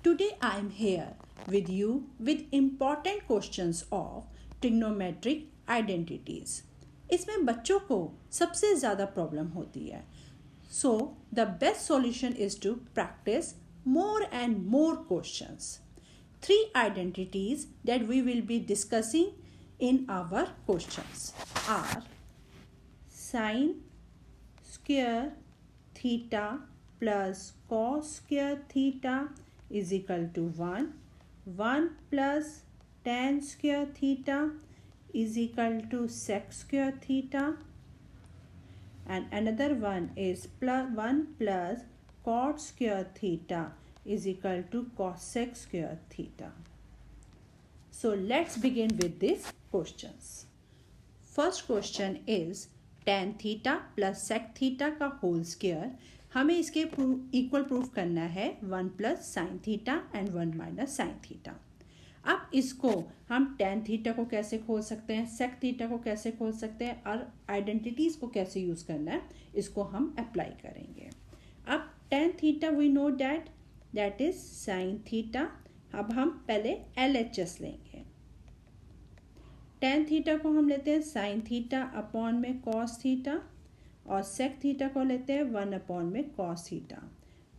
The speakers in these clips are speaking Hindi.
Today I am here with you with important questions of trigonometric identities. इसमें बच्चों को सबसे ज़्यादा प्रॉब्लम होती है. So the best solution is to practice more and more questions. 3 identities that we will be discussing in our questions are sin square theta plus cos square theta is equal to 1. 1 plus tan square theta is equal to sec square theta. And another one is 1 plus cot square theta is equal to cosec square theta. So let's begin with these questions. First question is tan theta plus sec theta का whole square. हमें इसके इक्वल प्रूफ करना है 1 plus sine theta and 1 minus sine theta. अब इसको हम tan थीटा को कैसे खोल सकते हैं, sec थीटा को कैसे खोल सकते हैं और आइडेंटिटीज को कैसे यूज करना है, इसको हम अप्लाई करेंगे. अब tan theta we know that is sine theta. अब हम पहले LHS लेंगे. tan थीटा को हम लेते हैं साइन थीटा अपॉन में कॉस थीटा और सेक थीटा को लेते हैं 1 अपॉन में कॉस थीटा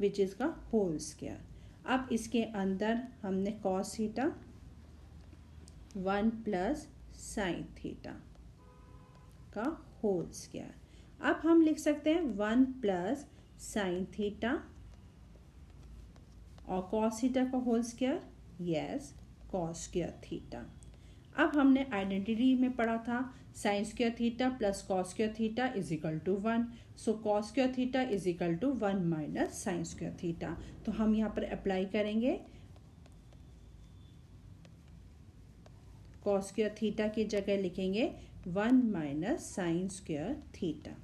विच इज़ का होल स्क्वायर. अब इसके अंदर हमने cos theta 1 plus sine theta का होल स्क्वायर. अब हम लिख सकते हैं 1 प्लस साइन थीटा और कॉस थीटा का whole square, yes cos square theta. अब हमने आइडेंटिटी में पढ़ा था sine square theta plus cos square theta is equal to 1. So cos square theta is equal to 1 minus sine square theta. तो हम यहाँ पर अप्लाई करेंगे. कॉस स्क्वायर थीटा की जगह लिखेंगे 1 माइनस साइन स्क्वायर थीटा.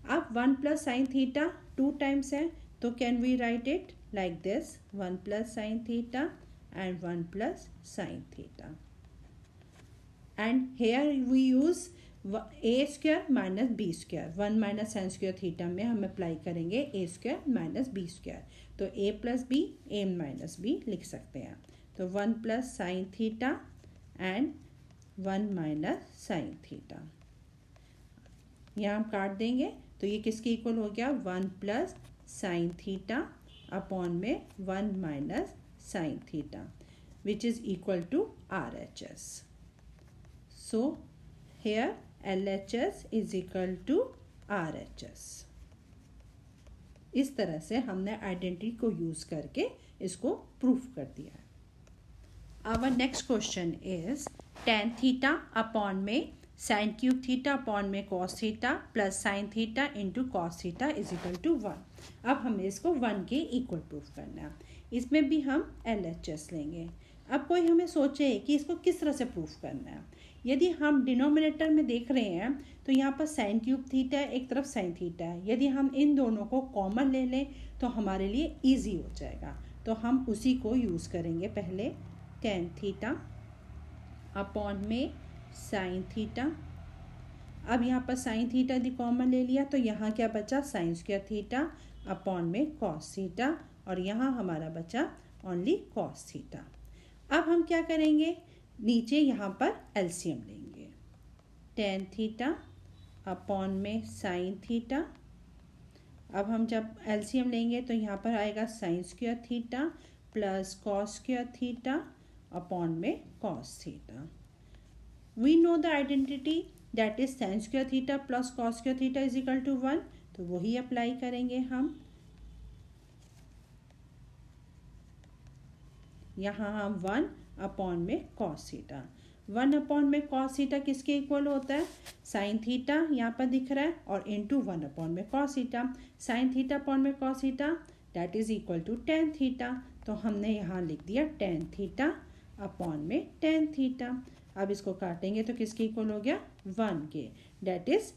अब 1 प्लस साइन थीटा 2 टाइम्स है तो can we write it like this 1 plus sine theta and 1 plus sine theta. And here we use a square minus b square. 1 minus sin square theta में हम अप्लाई करेंगे a square minus b square. तो a plus b, a minus b लिख सकते हैं. तो 1 plus sin theta and 1 minus sin theta. यहाँ हम काट देंगे तो ये किसके इक्वल हो गया 1 plus sin theta अपॉन में 1 minus sin theta which is equal to RHS. So here LHS is equal to RHS. इस तरह से हमने आइडेंटिटी को यूज करके इसको प्रूफ कर दिया है. Our next question is tan theta upon में sin क्यूब थीटा अपॉन में cos theta plus sin theta into cos theta is equal to 1. अब हमें इसको 1 के इक्वल प्रूफ करना है. इसमें भी हम LHS लेंगे. अब कोई हमें सोचे कि इसको किस तरह से प्रूफ करना है. यदि हम डिनोमिनेटर में देख रहे हैं तो यहाँ पर साइन क्यूब थीटा है, एक तरफ साइन थीटा है. यदि हम इन दोनों को कॉमन ले लें तो हमारे लिए इजी हो जाएगा. तो हम उसी को यूज़ करेंगे. पहले टेन थीटा अपॉन में साइन थीटा. अब यहाँ पर साइन थीटा यदि कॉमन ले लिया तो यहाँ क्या बचा साइन स्क्वायर थीटा अपॉन में कॉस थीटा और यहाँ हमारा बचा ओनली कॉस थीटा. अब हम क्या करेंगे, नीचे यहाँ पर एलसीएम लेंगे. टेन थीटा अपॉन में साइन थीटा. अब हम जब एलसीएम लेंगे तो यहाँ पर आएगा sine square theta plus cos square theta upon में cos theta. We know the identity that is sine square theta plus cos square theta is equal to 1. तो वही अप्लाई करेंगे हम. यहाँ हम 1 अपॉन में कॉस थीटा. 1 अपॉन में कॉस थीटा किसके इक्वल होता है, साइन थीटा यहाँ पर दिख रहा है और इंटू 1 अपॉन में cos theta. Sine theta upon में cos theta that is equal to tan theta. तो हमने यहाँ लिख दिया टेन थीटा अपॉन में टेन थीटा. अब इसको काटेंगे तो किसके इक्वल हो गया 1 के, दैट इज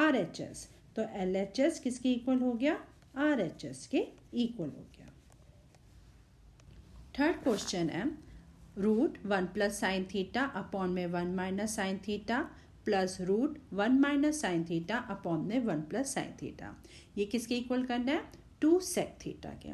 RHS. तो LHS किसके इक्वल हो गया, RHS के इक्वल हो गया. थर्ड क्वेश्चन है root 1 plus sine theta upon में 1 minus sine theta plus root 1 minus sine theta upon में 1 प्लस साइन थीटा. ये किसके इक्वल करना है, 2 सेक थीटा के।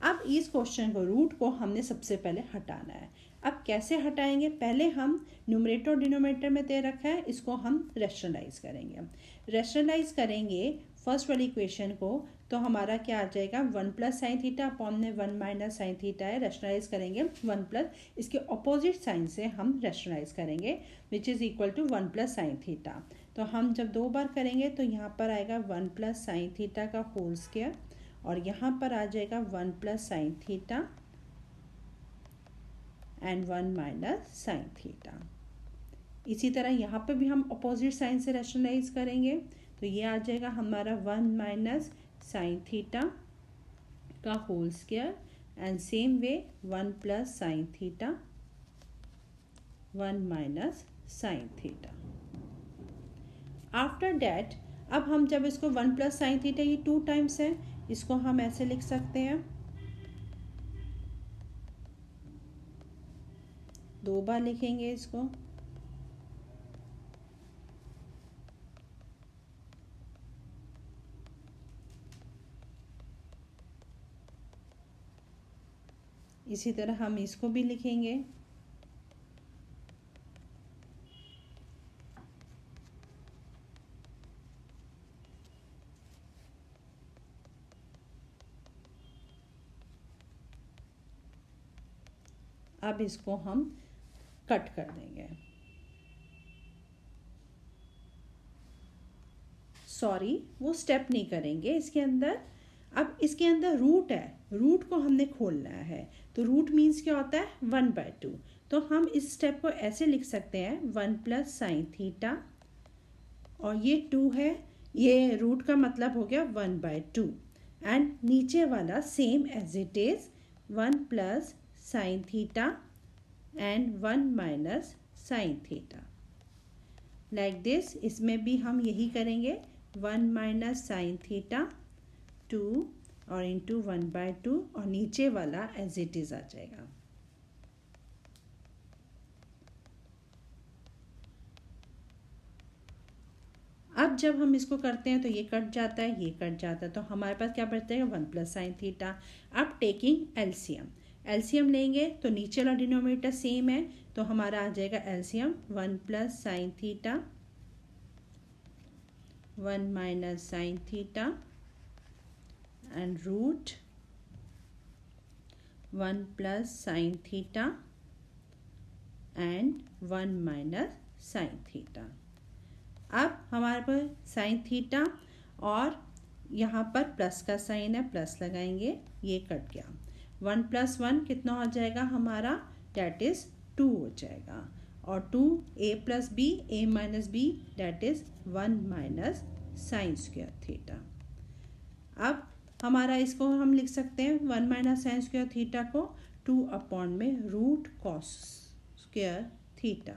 अब इस क्वेश्चन को रूट को हमने सबसे पहले हटाना है। अब कैसे हटाएंगे, पहले हम न्यूमरेटर और डिनोमिनेटर में दे रखा है, इसको हम रैशनलाइज करेंगे। रैशनलाइज करेंगे फर्स्ट वाली इक्वेशन को, तो हमारा क्या आ जाएगा 1 प्लस साइन थीटा अपॉन में 1 माइनस साइन थीटा है। रैशनलाइज करेंगे 1 प्लस, इसके ऑपोजिट साइन से हम रैशनलाइज करेंगे which is equal to 1 plus sine theta. तो हम जब 2 बार करेंगे तो यहाँ पर आएगा 1 प्लस साइन थीटा का होल स्क्वायर, और यहाँ पर आ जाएगा 1 plus sine theta and 1 minus sine theta. इसी तरह यहाँ पर भी हम अपोजिट साइन से रैशनलाइज करेंगे, तो ये आ जाएगा हमारा 1 माइनस साइन थीटा का whole square and same way 1 plus sine theta 1 minus sine theta. After that अब हम जब इसको 1 प्लस साइन थीटा, ये 2 टाइम्स है, इसको हम ऐसे लिख सकते हैं, 2 बार लिखेंगे इसको। इसी तरह हम इसको भी लिखेंगे। अब इसको हम कट कर देंगे। सॉरी, वो स्टेप नहीं करेंगे इसके अंदर। अब इसके अंदर रूट है, रूट को हमने खोलना है, तो रूट मीन्स क्या होता है 1/2। तो हम इस स्टेप को ऐसे लिख सकते हैं 1 प्लस साइन थीटा, और ये 2 है, ये रूट का मतलब हो गया 1/2, एंड नीचे वाला same as it is 1 plus sine theta and 1 minus sine theta like this. इसमें भी हम यही करेंगे 1 माइनस साइन थीटा 2 और इंटू 1/2, और नीचे वाला एज इट इज आ जाएगा। अब जब हम इसको करते हैं तो ये कट जाता है, ये कट जाता है, तो हमारे पास क्या बचता है 1 प्लस साइन थीटा। अब टेकिंग एलसीएम, एलसीएम लेंगे तो नीचे वाला डिनोमिनेटर सेम है, तो हमारा आ जाएगा LCM 1 plus sine theta 1 minus sine theta and root 1 plus sine theta and 1 minus sine theta. अब हमारे पास साइन थीटा और यहाँ पर प्लस का साइन है, प्लस लगाएंगे, ये कट गया। 1 प्लस 1 कितना हो जाएगा हमारा, डैट इज़ 2 हो जाएगा, और 2 a plus B a minus B that is 1 minus sine square theta. अब हमारा इसको हम लिख सकते हैं 1 माइनस साइन स्क्वायर थीटा को 2 अपॉन में रूट कॉस स्क्वायर थीटा।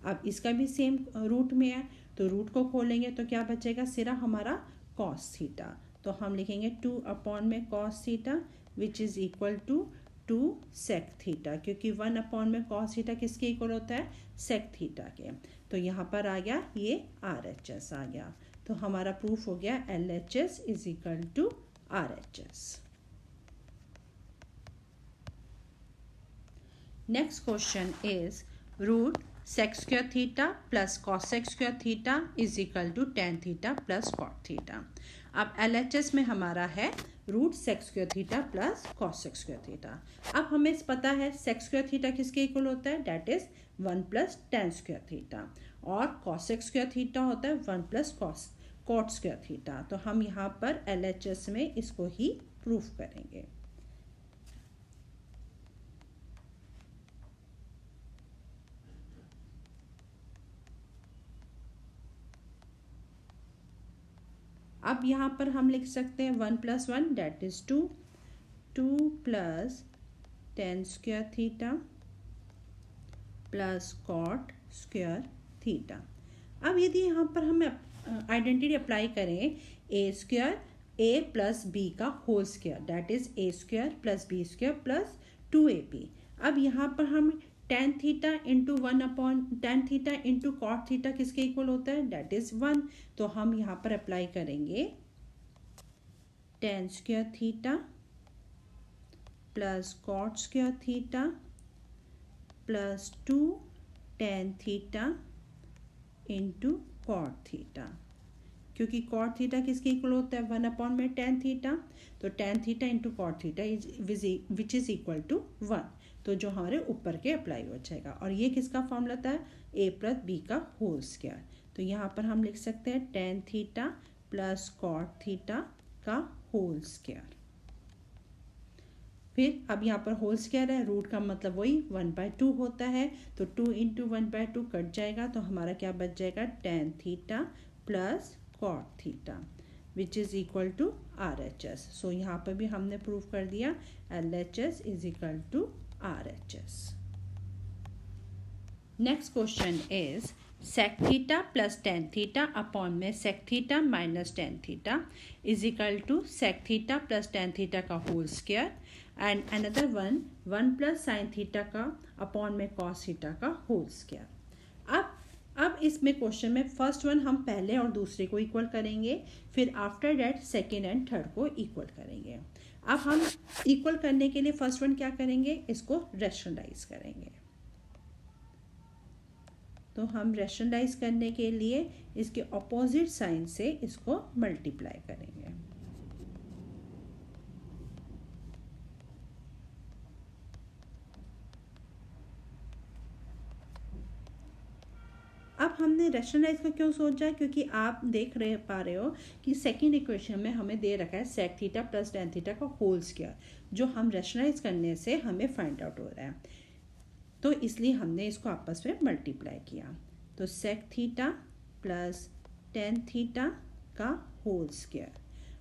अब इसका भी सेम रूट में है, तो रूट को खोलेंगे तो क्या बचेगा, सिरा हमारा कॉस थीटा, तो हम लिखेंगे 2 अपॉन में cos theta which is equal to 2 sec theta, क्योंकि 1 अपॉन में कॉस थीटा किसके इक्वल होता है, सेक थीटा के। तो यहाँ पर आ गया ये RHS आ गया, तो हमारा प्रूफ हो गया LHS is equal to RHS। Next question is root sec square theta plus cosec square theta is equal to tan theta plus cot theta. अब LHS में हमारा है root sec square theta plus cosec square theta. अब हमें पता है सेक स्क्वायर थीटा किसके इक्वल होता है, that is 1 plus tan square theta, और कॉस सेक स्क्वायर थीटा होता है 1 प्लस कॉट स्क्वायर थीटा। तो हम यहाँ पर LHS में इसको ही प्रूफ करेंगे। अब यहाँ पर हम लिख सकते हैं 1 plus 1 that is 2, 2 plus tan square theta plus cot square theta. अब यदि यहाँ पर हम आइडेंटिटी अप्लाई करें A square A plus B का whole square that is A square plus B square plus 2ab। अब यहाँ पर हम tan theta into 1 upon tan theta into cot theta किसके इक्वल होता है, डैट इज 1। तो हम यहाँ पर अप्लाई करेंगे tan square theta plus cot square theta plus 2 tan theta into cot theta, क्योंकि कॉट थीटा किसके इक्वल होता है 1 अपॉन में टेन थीटा, तो tan theta into cot theta which is equal to 1, तो जो हमारे ऊपर के अप्लाई हो जाएगा। और ये किसका फॉर्मूला था, a प्लस बी का होल स्क्वायर, तो यहाँ पर हम लिख सकते हैं tan theta plus cot theta का होल स्क्वायर। फिर अब यहाँ पर होल स्क्वायर है, रूट का मतलब वही 1/2 होता है, तो 2 इंटू 1/2 कट जाएगा, तो हमारा क्या बच जाएगा tan theta plus cot theta which is equal to RHS। So यहाँ पर भी हमने प्रूव कर दिया LHS is equal to RHS। Next question is sec theta plus tan theta upon में sec theta minus tan theta is equal to sec theta plus tan theta का whole square and another one plus sine theta का अपॉन में कॉस थीटा का होल स्क्वायर। अब इसमें क्वेश्चन में फर्स्ट वन हम पहले और दूसरे को इक्वल करेंगे, फिर after that second and third को इक्वल करेंगे। अब हम इक्वल करने के लिए फर्स्ट वन क्या करेंगे, इसको रैशनलाइज करेंगे। तो हम रैशनलाइज करने के लिए इसके ऑपोजिट साइन से इसको मल्टीप्लाई करेंगे। अब हमने रैशनलाइज का क्यों सोचा, क्योंकि आप पा रहे हो कि सेकंड इक्वेशन में हमें दे रखा है sec theta plus tan theta का होल स्क्वायर, जो हम रैशनलाइज करने से हमें फाइंड आउट हो रहा है, तो इसलिए हमने इसको आपस में मल्टीप्लाई किया। तो sec theta plus tan theta का होल स्क्वायर,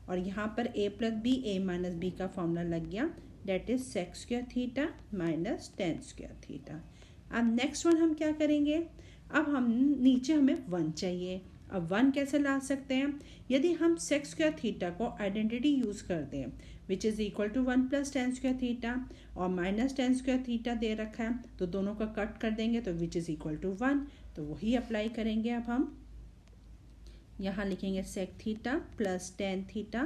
और यहाँ पर a plus B a minus B का फॉर्मूला लग गया, that is sec square theta minus ten square theta. अब नेक्स्ट वन हम क्या करेंगे, अब हम नीचे हमें 1 चाहिए। अब 1 कैसे ला सकते हैं, यदि हम sec स्क्वायर थीटा को आइडेंटिटी यूज़ कर दें which is equal to 1 plus tan square theta और माइनस टेन स्क्वायर थीटा दे रखा है, तो दोनों का कट कर देंगे तो विच इज़ इक्वल टू 1, तो वही अप्लाई करेंगे। अब हम यहाँ लिखेंगे sec theta plus tan theta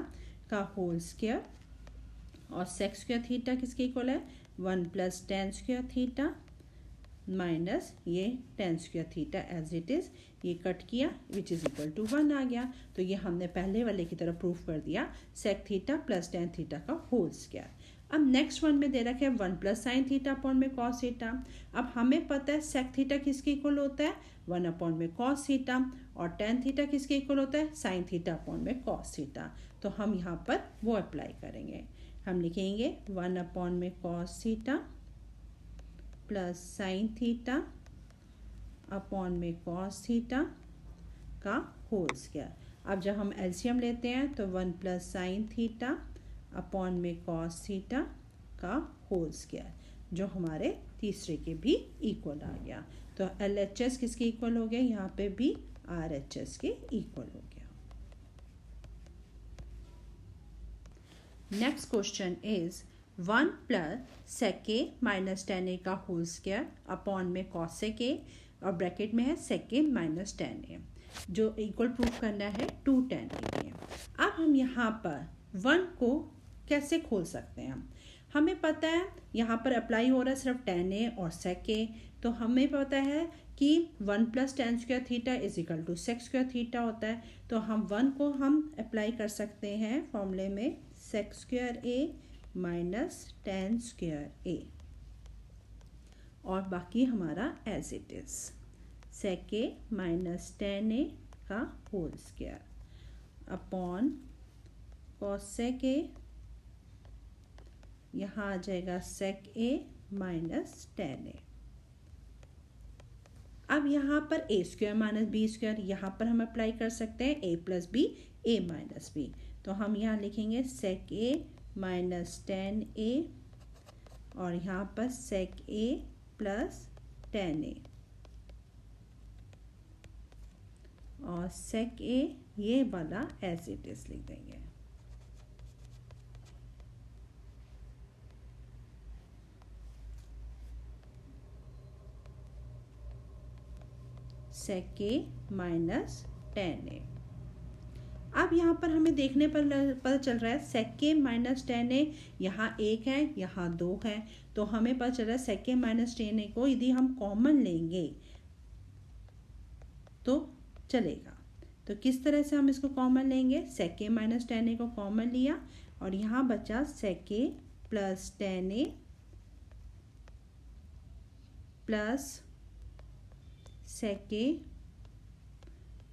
का होल स्क्वायर, और sec स्क्वायर थीटा किसके इक्वल है 1 plus tan square theta minus ये tan square theta as it is, ये कट किया विच इज़ इक्वल टू 1 आ गया। तो ये हमने पहले वाले की तरह प्रूफ कर दिया sec theta plus tan theta का होल स्क्वायर। अब नेक्स्ट वन में दे रखे हैं 1 प्लस साइन थीटा अपॉन में कॉस थीटा। अब हमें पता है sec थीटा किसके इक्वल होता है 1 अपॉन में कॉस थीटा, और टेन थीटा किसके इक्वल होता है साइन थीटा अपॉन में कॉस थीटा, तो हम यहाँ पर वो अप्लाई करेंगे। हम लिखेंगे 1 अपॉन में cos theta plus sine theta upon में कॉस थीटा का होल स्क्वायर। अब जब हम एलसीएम लेते हैं तो 1 प्लस साइन थीटा अपॉन में कॉस थीटा का होल स्क्वायर, जो हमारे तीसरे के भी इक्वल आ गया। तो LHS किसके इक्वल हो गया, यहाँ पे भी RHS के इक्वल हो गया। Next question is 1 plus sec a minus ten ए का होल स्क्वायर अपॉन में cos sec a, और ब्रैकेट में है sec a minus ten A, जो इक्वल प्रूफ करना है 2 tan a के। अब हम यहाँ पर 1 को कैसे खोल सकते हैं, हमें पता है यहाँ पर अप्लाई हो रहा है सिर्फ tan a और sec a, तो हमें पता है कि 1 plus tan square theta is equal to sec square theta होता है, तो हम 1 को हम अप्लाई कर सकते हैं फॉर्मूले में sec square a minus ten square a, और बाकी हमारा as it is sec a minus ten ए का whole square upon cos sec a, यहाँ आ जाएगा sec a minus ten a. अब यहाँ पर a square minus b square, यहाँ पर हम अप्लाई कर सकते हैं a plus B a minus b, तो हम यहाँ लिखेंगे sec a minus ten a, और यहाँ पर sec a plus ten a, और sec a ये वाला एज इट इज लिख देंगे। sec a minus ten a. अब यहाँ पर हमें देखने पर पता चल रहा है सेक के माइनस टेन ए, यहाँ एक है यहाँ दो है, तो हमें पता चल रहा है सेक के माइनस टेन ए को यदि हम कॉमन लेंगे तो चलेगा। तो किस तरह से हम इसको कॉमन लेंगे, सेक के माइनस टेन ए को कॉमन लिया और यहाँ बचा सेक के प्लस टेन ए प्लस सेक के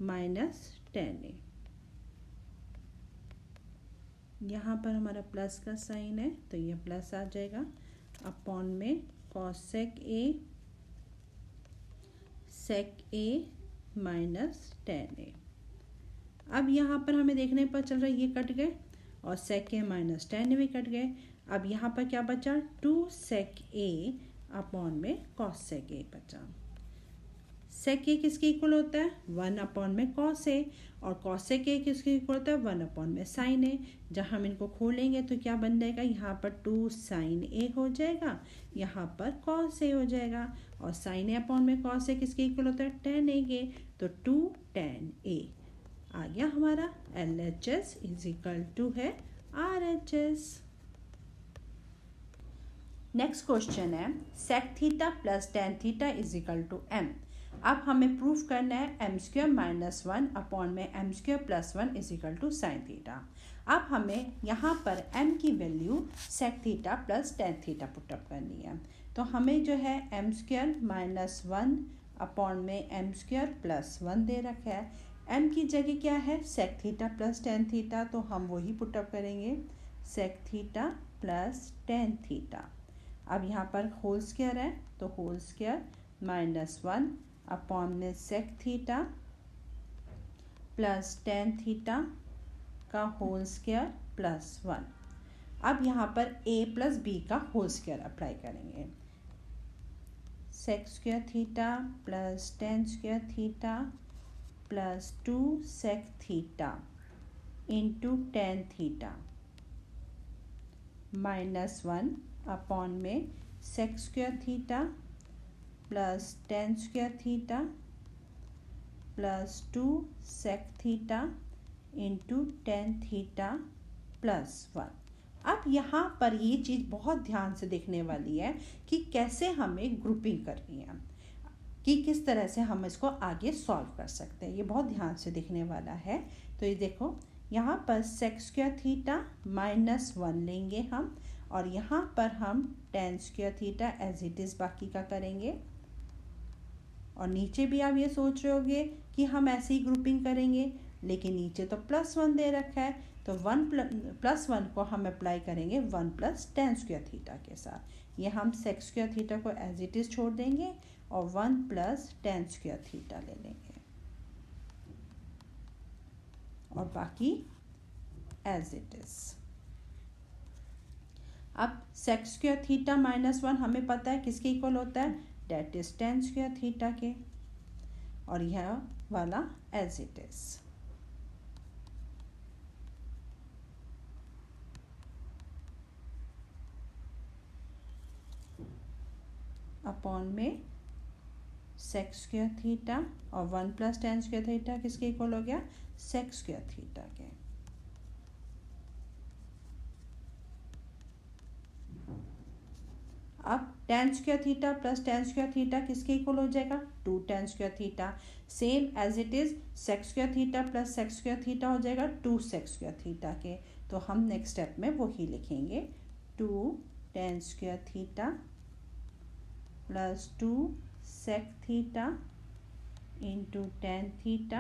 माइनस टेन ए। यहाँ पर हमारा प्लस का साइन है तो ये प्लस आ जाएगा अपॉन में cos sec A minus ten a. अब यहाँ पर हमें देखने पर चल रहा है ये कट गए और सेक ए माइनस टेन भी कट गए। अब यहाँ पर क्या बचा, टू सेक ए अपॉन में कॉस सेक ए बचा। सेक ए किसके इक्वल होता है, वन अपॉन में कॉस ए, और कॉस सेक ए किसके इक्वल होता है, वन अपॉन में साइन ए। जहाँ हम इनको खोलेंगे तो क्या बन जाएगा, यहाँ पर टू साइन ए हो जाएगा, यहाँ पर कॉस ए हो जाएगा, और साइन ए अपॉन में कॉस ए किसके इक्वल होता है, टेन ए के, तो टू टेन ए आ गया हमारा। LHS इज इक्वल टू है RHS। नेक्स्ट क्वेश्चन है sec theta plus tan theta is equal to M. अब हमें प्रूफ करना है M square minus one upon में M square plus one is equal to sine theta. अब हमें यहाँ पर m की value sec theta plus tan theta put up करनी है। तो हमें जो है M square minus one upon में एम स्क्वायर प्लस वन दे रखा है। m की जगह क्या है, sec theta plus tan theta, तो हम वही पुटअप करेंगे, sec theta plus tan theta. अब यहाँ पर होल स्क्वायर है तो whole square minus one upon में sec theta plus tan theta का होल स्क्वायर प्लस वन। अब यहाँ पर a प्लस बी का होल स्क्वायर अप्लाई करेंगे, sec square theta plus tan square theta plus two sec theta into tan theta minus one upon में sec square theta plus tan square theta plus two sec theta into tan theta plus one. अब यहाँ पर ये चीज़ बहुत ध्यान से देखने वाली है कि कैसे हमें ग्रुपिंग करनी है, कि किस तरह से हम इसको आगे सॉल्व कर सकते हैं, ये बहुत ध्यान से देखने वाला है। तो ये देखो यहाँ पर sec square theta minus one लेंगे हम, और यहाँ पर हम tan square theta as it is बाकी का करेंगे, और नीचे भी आप ये सोच रहे होंगे कि हम ऐसे ही ग्रुपिंग करेंगे, लेकिन नीचे तो प्लस वन दे रखा है, तो वन प्लस वन को हम अप्लाई करेंगे one plus tan square theta के साथ। ये हम सेक स्क्वायर थीटा को एज इट इज़ छोड़ देंगे और one plus tan square theta ले लेंगे, और बाकी एज इट इज़। अब sec square theta minus one हमें पता है किसके इक्वल होता है, that is tan square theta के, और यह वाला एज इट इज। अपॉन में सेक स्क्वायर थीटा और one plus tan square theta किसके इक्वल हो गया, सेक स्क्वायर थीटा के। अब tan square theta plus tan square theta किसके इक्वल हो जाएगा, two tan square theta. Same as it is sec square theta plus sec square theta हो जाएगा टू सेक स्क्वायर थीटा के। तो हम नेक्स्ट स्टेप में वही लिखेंगे, two tan square theta plus two sec theta into tan theta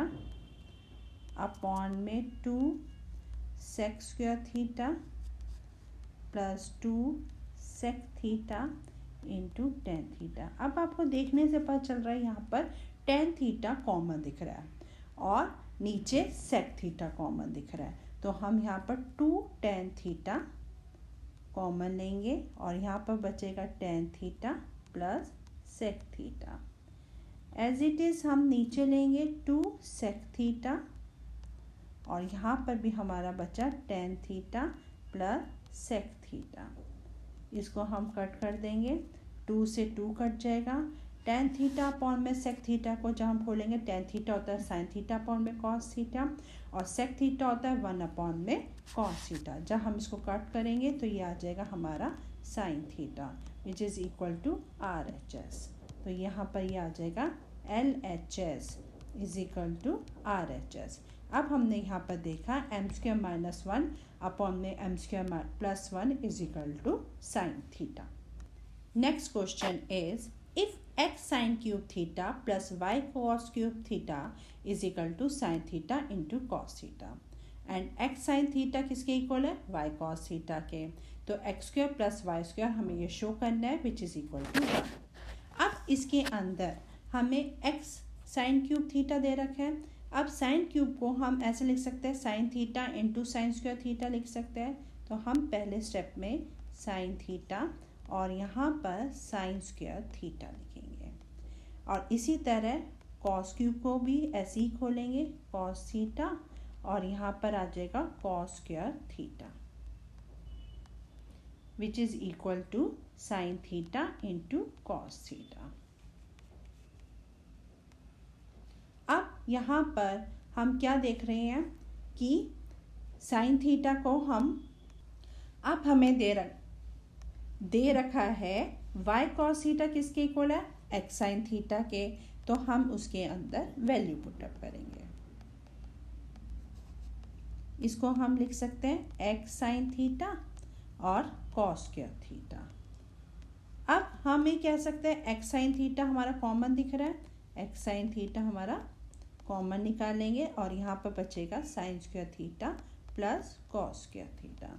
upon में two sec square theta plus two sec theta into tan theta. अब आपको देखने से पता चल रहा है यहाँ पर टेन थीटा कॉमन दिख रहा है और नीचे सेक थीटा कॉमन दिख रहा है, तो हम यहाँ पर टू टेन थीटा कॉमन लेंगे और यहाँ पर बचेगा tan theta plus sec theta. As it is हम नीचे लेंगे टू सेक थीटा, और यहाँ पर भी हमारा बचा tan theta plus sec theta. इसको हम कट कर देंगे, टू से टू कट जाएगा, टेन थीटा अपॉन में सेक थीटा को जब हम खोलेंगे टेन थीटा होता है साइन थीटा अपॉन में कॉस थीटा और सेक थीटा होता है 1 अपॉन में कॉस थीटा। जब हम इसको कट करेंगे तो ये आ जाएगा हमारा sine theta which is equal to RHS। तो यहाँ पर ये आ जाएगा LHS is equal to RHS। अब हमने यहाँ पर देखा m² - 1 अपॉन में m² + 1 is equal to sine theta. Next question is if x sin cube theta plus y cos cube theta is equal to sin theta into cos theta and x sin theta किसके इक्वल है y cos theta के, तो x² + y² हमें ये शो करना है विच इज़ इक्वल टू 1। अब इसके अंदर हमें x sin cube theta दे रखा है। अब sin cube को हम ऐसे लिख सकते हैं sin theta into sin square theta लिख सकते हैं। तो हम पहले स्टेप में sin theta और यहाँ पर साइन स्क्वायर थीटा लिखेंगे और इसी तरह कॉस क्यूब को भी ऐसे ही खोलेंगे कॉस थीटा और यहाँ पर आ जाएगा cos square theta which is equal to sine theta into cos theta. अब यहाँ पर हम क्या देख रहे हैं कि साइन थीटा को हमें दे रखा है y cos थीटा किसके इक्वल है x sin थीटा के, तो हम उसके अंदर वैल्यू पुटअप करेंगे। इसको हम लिख सकते हैं x sin थीटा और cos स्क्वायर थीटा। अब हम ये कह सकते हैं x sin थीटा हमारा कॉमन दिख रहा है, x sin थीटा हमारा कॉमन निकालेंगे और यहाँ पर बचेगा sign square theta plus cos square theta.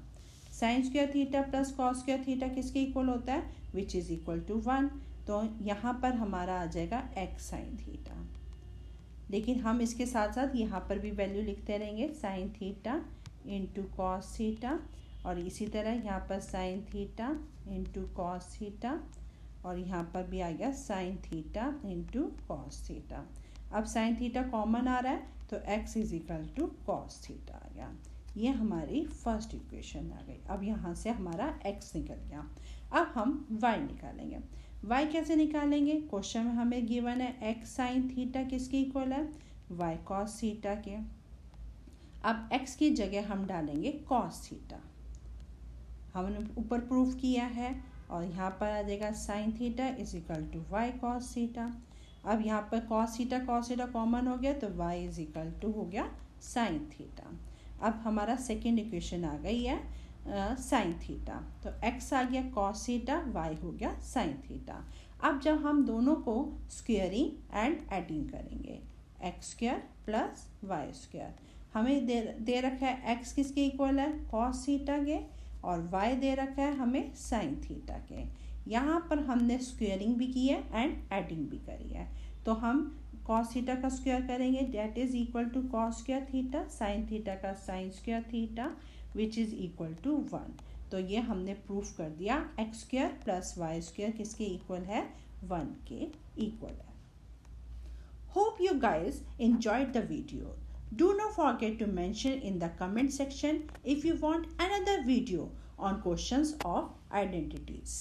Sign square theta plus cos square theta किसके इक्वल होता है विच इज़ इक्वल टू 1। तो यहाँ पर हमारा आ जाएगा x साइन थीटा, लेकिन हम इसके साथ साथ यहाँ पर भी वैल्यू लिखते रहेंगे sine theta into cos theta और इसी तरह यहाँ पर sine theta into cos theta और यहाँ पर भी आ गया sine theta into cos theta. अब साइन थीटा कॉमन आ रहा है तो x is equal to cos theta आ गया। ये हमारी फर्स्ट इक्वेशन आ गई। अब यहाँ से हमारा x निकल गया। अब हम y निकालेंगे। y कैसे निकालेंगे, क्वेश्चन में हमें गिवन है x साइन थीटा किसके इक्वल है y कॉस थीटा के। अब x की जगह हम डालेंगे कॉस थीटा, हमने ऊपर प्रूफ किया है और यहाँ पर आ जाएगा sine theta is equal to y cos theta. अब यहाँ पर कॉस थीटा कॉमन हो गया तो y इज इक्वल टू हो गया साइन थीटा। अब हमारा सेकेंड इक्वेशन आ गई है साइन थीटा, तो x आ गया कॉस थीटा, y हो गया साइन थीटा। अब जब हम दोनों को स्क्वेयरिंग एंड एडिंग करेंगे x² प्लस y², हमें दे रखा है x किसके इक्वल है कॉस थीटा के और y दे रखा है हमें साइन थीटा के। यहाँ पर हमने स्क्वेयरिंग भी की है एंड एडिंग भी करी है, तो हम कॉस थीटा का स्क्वायर करेंगे that is equal to cos square theta, sine theta का sine square theta which is equal to 1। तो ये हमने प्रूफ कर दिया x² प्लस y² किसके इक्वल है 1 के इक्वल है। Hope you guys enjoyed the video. Do not forget to mention in the comment section if you want another video on questions of identities.